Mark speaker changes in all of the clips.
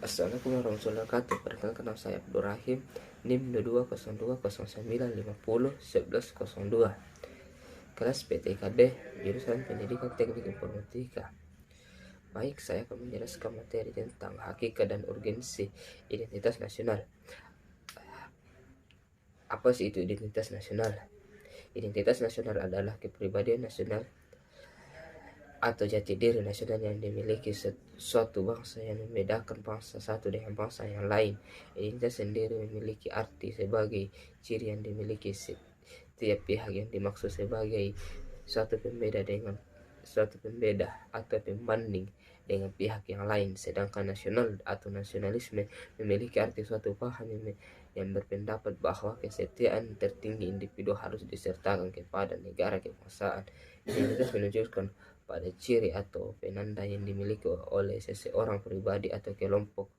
Speaker 1: Assalamualaikum warahmatullahi wabarakatuh. Perkenalkan nama saya Abdul Rahim, NIM 220209501102. Kelas PTKB, jurusan Pendidikan Teknik Informatika. Baik, saya akan menjelaskan materi tentang hakikat dan urgensi identitas nasional. Apa sih itu identitas nasional? Identitas nasional adalah kepribadian nasional atau jati diri nasional yang dimiliki suatu bangsa yang membedakan bangsa satu dengan bangsa yang lain. Identitas sendiri memiliki arti sebagai ciri yang dimiliki setiap pihak yang dimaksud sebagai suatu pembeda atau pembanding dengan pihak yang lain. Sedangkan nasional atau nasionalisme memiliki arti suatu paham yang berpendapat bahwa kesetiaan tertinggi individu harus disertakan kepada negara kebangsaan. Identitas menunjukkan pada ciri atau penanda yang dimiliki oleh seseorang pribadi atau kelompok.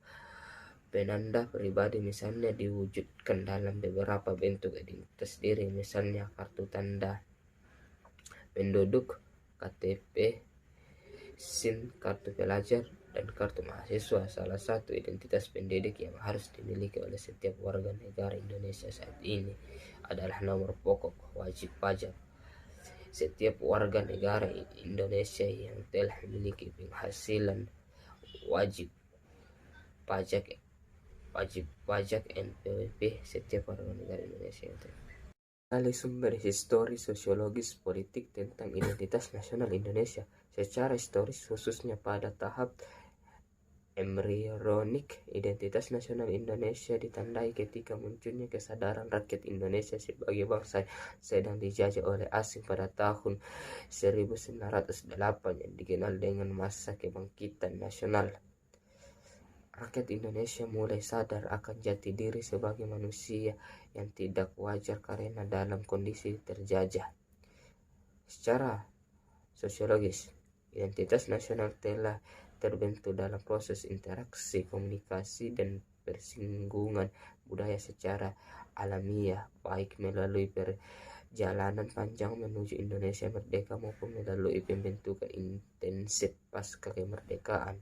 Speaker 1: Penanda pribadi misalnya diwujudkan dalam beberapa bentuk identitas diri, misalnya kartu tanda penduduk, KTP, SIM, kartu pelajar, dan kartu mahasiswa. Salah satu identitas pendidik yang harus dimiliki oleh setiap warga negara Indonesia saat ini adalah nomor pokok wajib pajak. Setiap warga negara Indonesia yang telah memiliki penghasilan wajib pajak NPWP. Setiap warga negara Indonesia itu kali sumber historis, sosiologis, politik tentang identitas nasional Indonesia. Secara historis, khususnya pada tahap embrionik, identitas nasional Indonesia ditandai ketika munculnya kesadaran rakyat Indonesia sebagai bangsa sedang dijajah oleh asing pada tahun 1908 yang dikenal dengan masa kebangkitan nasional. Rakyat Indonesia mulai sadar akan jati diri sebagai manusia yang tidak wajar karena dalam kondisi terjajah. Secara sosiologis, identitas nasional telah terbentuk dalam proses interaksi, komunikasi, dan persinggungan budaya secara alamiah, baik melalui perjalanan panjang menuju Indonesia merdeka maupun melalui pembentukan intensif pasca kemerdekaan.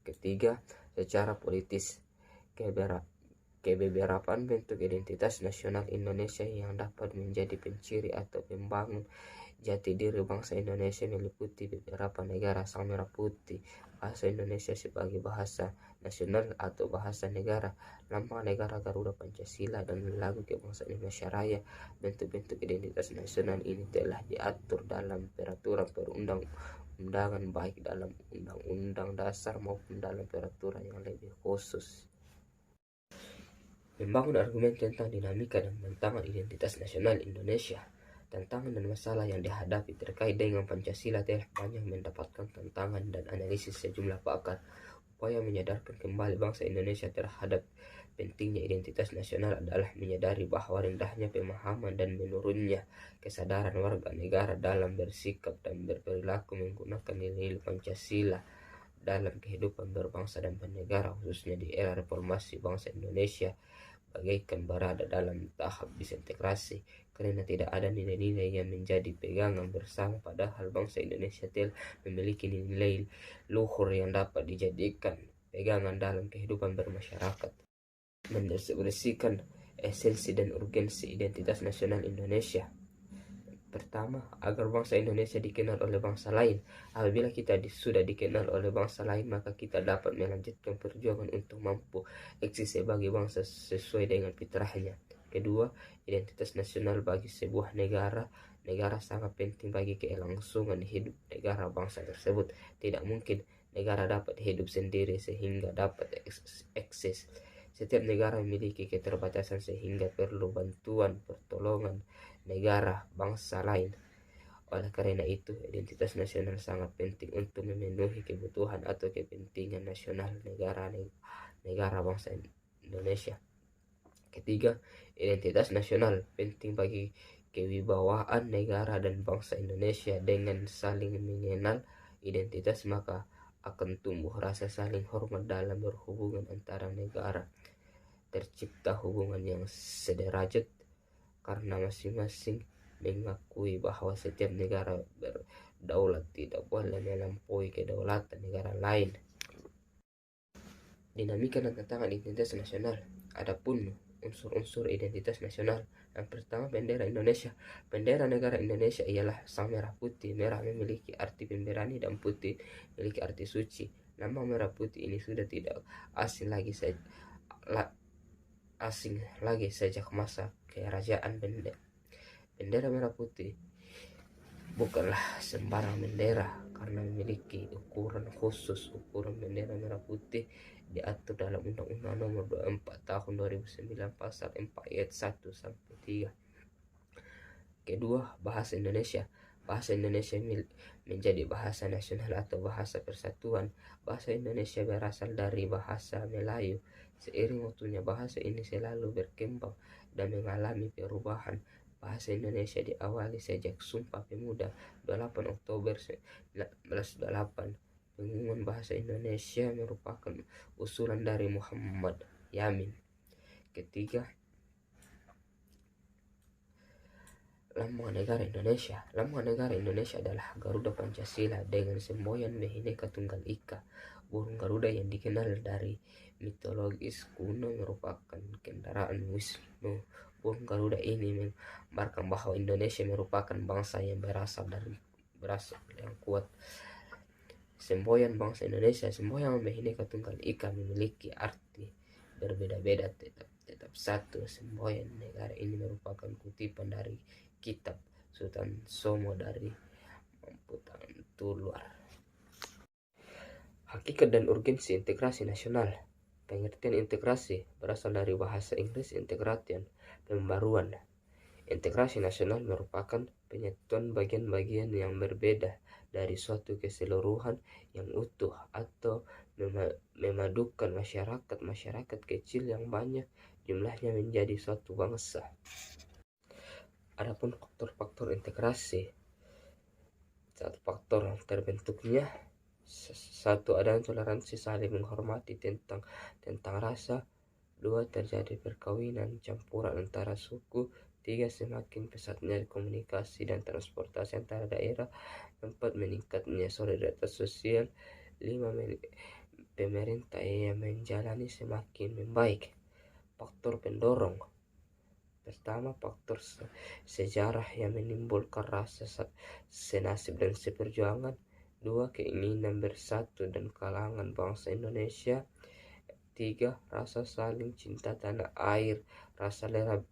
Speaker 1: Ketiga, secara politis, kebeberapa bentuk identitas nasional Indonesia yang dapat menjadi penciri atau pembangun jati diri bangsa Indonesia meliputi beberapa negara sang merah putih, bahasa Indonesia sebagai bahasa nasional atau bahasa negara, lambang negara Garuda Pancasila, dan lagu kebangsaan Indonesia Raya. Bentuk-bentuk identitas nasional ini telah diatur dalam peraturan perundang-undangan, baik dalam Undang-Undang Dasar maupun dalam peraturan yang lebih khusus. Membangun argumen tentang dinamika dan tantangan identitas nasional Indonesia. Tantangan dan masalah yang dihadapi terkait dengan Pancasila telah banyak mendapatkan tantangan dan analisis sejumlah pakar. Upaya menyadarkan kembali bangsa Indonesia terhadap pentingnya identitas nasional adalah menyadari bahwa rendahnya pemahaman dan menurunnya kesadaran warga negara dalam bersikap dan berperilaku menggunakan nilai Pancasila dalam kehidupan berbangsa dan bernegara, khususnya di era reformasi bangsa Indonesia bagaikan berada dalam tahap disintegrasi karena tidak ada nilai-nilai yang menjadi pegangan bersama, padahal bangsa Indonesia telah memiliki nilai luhur yang dapat dijadikan pegangan dalam kehidupan bermasyarakat. Mendeskripsikan esensi dan urgensi identitas nasional Indonesia. Pertama, agar bangsa Indonesia dikenal oleh bangsa lain. Apabila kita sudah dikenal oleh bangsa lain, maka kita dapat melanjutkan perjuangan untuk mampu eksis sebagai bangsa sesuai dengan fitrahnya. Kedua, identitas nasional bagi sebuah negara sangat penting bagi kelangsungan hidup negara bangsa tersebut. Tidak mungkin negara dapat hidup sendiri sehingga dapat eksis. Setiap negara memiliki keterbatasan sehingga perlu bantuan pertolongan negara bangsa lain. Oleh karena itu, identitas nasional sangat penting untuk memenuhi kebutuhan atau kepentingan nasional negara bangsa Indonesia. Ketiga, identitas nasional penting bagi kewibawaan negara dan bangsa Indonesia. Dengan saling mengenal identitas, maka akan tumbuh rasa saling hormat dalam berhubungan antara negara. Tercipta hubungan yang sederajat karena masing-masing mengakui bahwa setiap negara berdaulat tidak boleh melampaui kedaulatan negara lain. Dinamika dan tantangan identitas nasional. Adapun unsur-unsur identitas nasional. Yang pertama, bendera Indonesia. Bendera negara Indonesia ialah sang merah putih. Merah memiliki arti pemberani dan putih memiliki arti suci. Nama merah putih ini sudah tidak asing lagi sejak masa kerajaan Belanda. Bendera merah putih bukanlah sembarang bendera karena memiliki ukuran khusus. Ukuran bendera merah putih diatur dalam Undang-Undang Nomor 24 Tahun 2009 Pasal 4 Ayat 1 sampai 3. Kedua, bahasa Indonesia. Bahasa Indonesia menjadi bahasa nasional atau bahasa persatuan. Bahasa Indonesia berasal dari bahasa Melayu. Seiring waktunya bahasa ini selalu berkembang dan mengalami perubahan. Bahasa Indonesia diawali sejak Sumpah Pemuda 28 Oktober 1928. Pengumuman bahasa Indonesia merupakan usulan dari Muhammad Yamin. Ketiga, Lambang Negara Indonesia. Lambang Negara Indonesia adalah Garuda Pancasila dengan semboyan Bhinneka Tunggal Ika. Burung Garuda yang dikenal dari mitologis kuno merupakan kendaraan Wisnu. Burung Garuda ini menggambarkan bahwa Indonesia merupakan bangsa yang berasal yang kuat. Semboyan bangsa Indonesia. Semboyan Bhinneka Tunggal Ika memiliki arti berbeda-beda, tetap satu. Semboyan negara ini merupakan kutipan dari kitab Sultan Somo dari Mamputan Tuluar. Hakikat dan urgensi integrasi nasional. Pengertian integrasi berasal dari bahasa Inggris integration, pembaruan. Integrasi nasional merupakan penyatuan bagian-bagian yang berbeda dari suatu keseluruhan yang utuh atau memadukan masyarakat kecil yang banyak jumlahnya menjadi suatu bangsa. Adapun faktor-faktor integrasi. Satu, faktor terbentuknya. Satu, adanya toleransi saling menghormati tentang rasa. Dua, terjadi perkawinan campuran antara suku. Tiga, semakin pesatnya komunikasi dan transportasi antara daerah. Empat, meningkatnya solidaritas sosial. Lima, pemerintah yang menjalani semakin membaik. Faktor pendorong. Pertama, faktor sejarah yang menimbulkan rasa senasib dan seperjuangan. Dua, keinginan bersatu dan kalangan bangsa Indonesia. Tiga, rasa saling cinta tanah air, rasa rela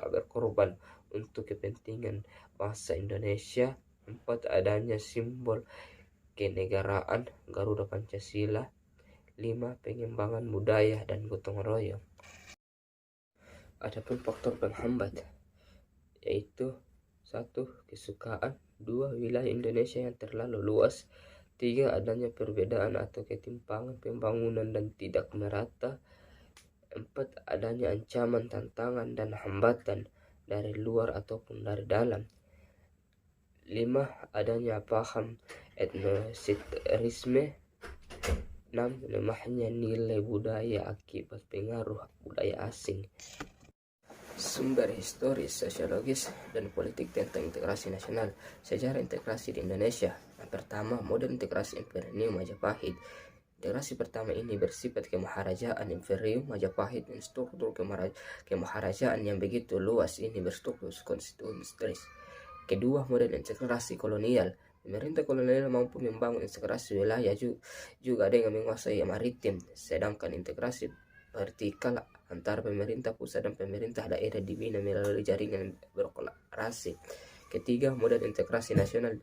Speaker 1: berkorban untuk kepentingan bangsa Indonesia. Empat, adanya simbol kenegaraan Garuda Pancasila. Lima, pengembangan budaya dan gotong royong. Adapun faktor penghambat, yaitu satu, kesukaan. Dua, wilayah Indonesia yang terlalu luas. Tiga, adanya perbedaan atau ketimpangan pembangunan dan tidak merata. Empat, adanya ancaman, tantangan, dan hambatan dari luar ataupun dari dalam. Lima, adanya paham etnosentrisme. Enam, lemahnya nilai budaya akibat pengaruh budaya asing. Sumber historis, sosiologis, dan politik tentang integrasi nasional. Sejarah integrasi di Indonesia. Yang pertama, model integrasi Imperium Majapahit. Integrasi pertama ini bersifat kemaharajaan Imperium Majapahit dan struktur kemaharajaan yang begitu luas ini berstruktur konstitusionalis. Kedua, model integrasi kolonial. Pemerintah kolonial mampu membangun integrasi wilayah juga dengan menguasai maritim, sedangkan integrasi vertikal antara pemerintah pusat dan pemerintah daerah dibina melalui jaringan birokrasi. Ketiga, model integrasi nasional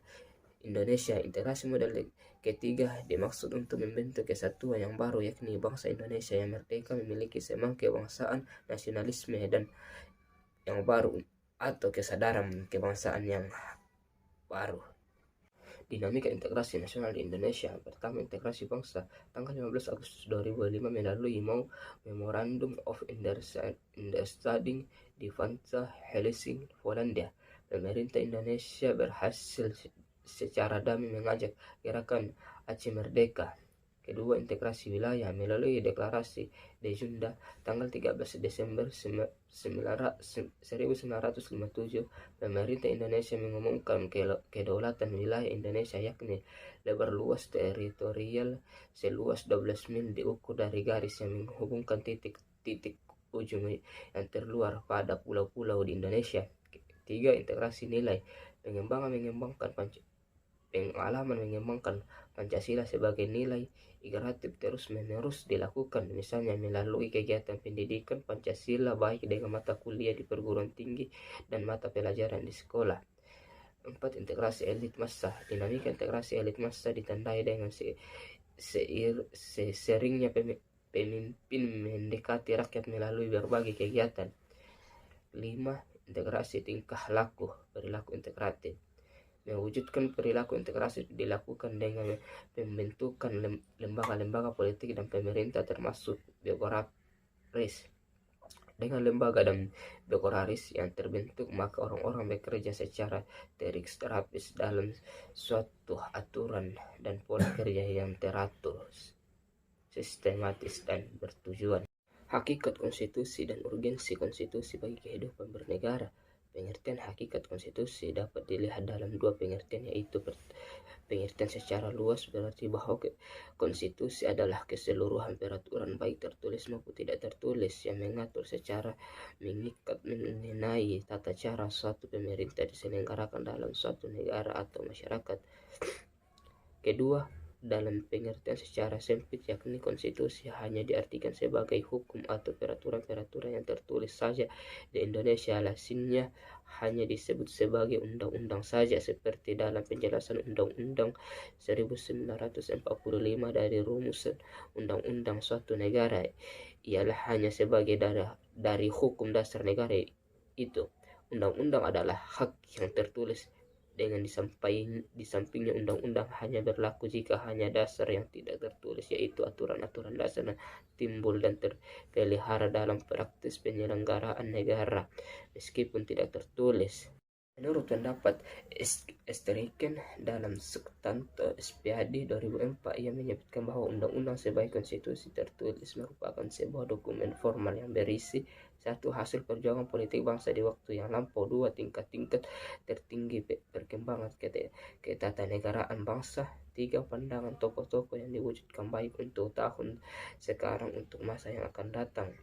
Speaker 1: Indonesia. Integrasi model ketiga dimaksud untuk membentuk kesatuan yang baru, yakni bangsa Indonesia yang merdeka memiliki semangat kebangsaan, nasionalisme dan yang baru atau kesadaran kebangsaan yang baru. Dinamika integrasi nasional di Indonesia. Pertama, integrasi bangsa. Tanggal 15 Agustus 2005 melalui Memorandum of Understanding di Vantaa, Helsinki, Polandia. Pemerintah Indonesia berhasil secara damai mengajak gerakan Aceh Merdeka Kedua, integrasi wilayah melalui deklarasi de Junda tanggal 13 Desember 1957, pemerintah Indonesia mengumumkan kedaulatan wilayah Indonesia, yakni lebar luas teritorial seluas 12 mil diukur dari garis yang menghubungkan titik-titik ujung yang terluar pada pulau-pulau di Indonesia. Tiga, integrasi nilai pengalaman mengembangkan Pancasila sebagai nilai integratif terus-menerus dilakukan, misalnya melalui kegiatan pendidikan Pancasila baik dengan mata kuliah di perguruan tinggi dan mata pelajaran di sekolah. Empat, integrasi elit massa. Dinamika integrasi elit massa ditandai dengan seringnya pemimpin mendekati rakyat melalui berbagai kegiatan. Lima, integrasi tingkah laku, perilaku integratif. Mewujudkan perilaku integrasi dilakukan dengan pembentukan lembaga-lembaga politik dan pemerintah termasuk birokraris. Dengan lembaga dan birokraris yang terbentuk, maka orang-orang bekerja secara terstruktur dalam suatu aturan dan pola kerja yang teratur, sistematis dan bertujuan. Hakikat konstitusi dan urgensi konstitusi bagi kehidupan bernegara. Pengertian hakikat konstitusi dapat dilihat dalam dua pengertian, yaitu pengertian secara luas berarti bahwa konstitusi adalah keseluruhan peraturan baik tertulis maupun tidak tertulis yang mengatur secara mengikat mengenai tata cara suatu pemerintah diselenggarakan dalam suatu negara atau masyarakat. Kedua, dalam pengertian secara sempit, yakni konstitusi hanya diartikan sebagai hukum atau peraturan-peraturan yang tertulis saja di Indonesia, lainnya hanya disebut sebagai undang-undang saja, seperti dalam penjelasan Undang-Undang 1945 dari rumusan undang-undang suatu negara, ialah hanya sebagai dari hukum dasar negara itu. Undang-undang adalah hak yang tertulis, dengan di sampingnya undang-undang hanya berlaku jika hanya dasar yang tidak tertulis, yaitu aturan-aturan dasar timbul dan terpelihara dalam praktis penyelenggaraan negara meskipun tidak tertulis. Menurut pendapat Striken dalam Sektanto Spiadi 2004, ia menyebutkan bahwa undang-undang sebagai konstitusi tertulis merupakan sebuah dokumen formal yang berisi: satu, hasil perjuangan politik bangsa di waktu yang lampau; dua, tingkat-tingkat tertinggi perkembangan ketatanegaraan bangsa; tiga, pandangan tokoh-tokoh yang diwujudkan baik untuk tahun sekarang untuk masa yang akan datang;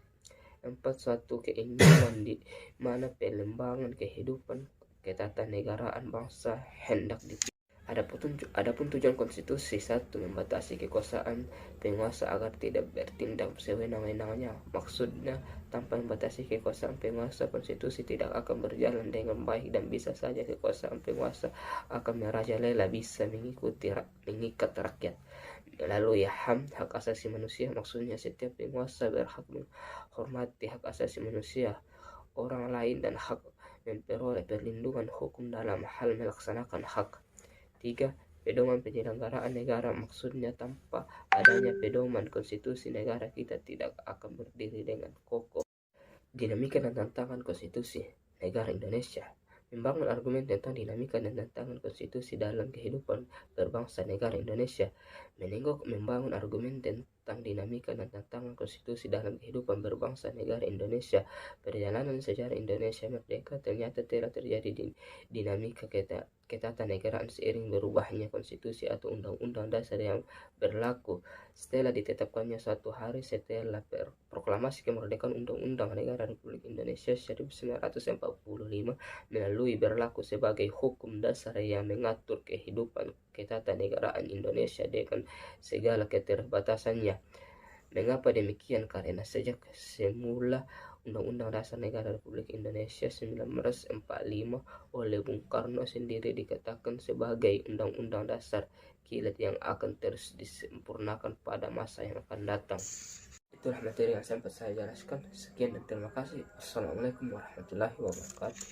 Speaker 1: empat, suatu keinginan di mana pengembangan kehidupan ketatanegaraan bangsa hendak Adapun tujuan konstitusi: satu, membatasi kekuasaan penguasa agar tidak bertindak sewenang-wenangnya. Maksudnya, tanpa membatasi kekuasaan penguasa, konstitusi tidak akan berjalan dengan baik dan bisa saja kekuasaan penguasa akan merajalela, bisa mengikat rakyat. Melalui HAM, hak asasi manusia, maksudnya setiap penguasa berhak menghormati hak asasi manusia orang lain dan hak memperoleh perlindungan hukum dalam hal melaksanakan hak. Tiga, pedoman penyelenggaraan negara, maksudnya tanpa adanya pedoman konstitusi, negara kita tidak akan berdiri dengan kokoh. Dinamika dan tantangan konstitusi negara Indonesia. Membangun argumen tentang dinamika dan tantangan konstitusi dalam kehidupan berbangsa negara Indonesia. Membangun argumen tentang dinamika dan tantangan konstitusi dalam kehidupan berbangsa negara Indonesia. Perjalanan sejarah Indonesia merdeka ternyata telah terjadi dinamika ketatanegaraan seiring berubahnya konstitusi atau undang-undang dasar yang berlaku setelah ditetapkannya suatu hari setelah proklamasi kemerdekaan Undang-Undang Negara Republik Indonesia 1945 melalui berlaku sebagai hukum dasar yang mengatur kehidupan ketatanegaraan Indonesia dengan segala keterbatasannya. Mengapa demikian? Karena sejak semula Undang-Undang Dasar Negara Republik Indonesia 1945 oleh Bung Karno sendiri dikatakan sebagai Undang-Undang Dasar kilat yang akan terus disempurnakan pada masa yang akan datang. Itulah materi yang sempat saya jelaskan. Sekian dan terima kasih. Assalamualaikum warahmatullahi wabarakatuh.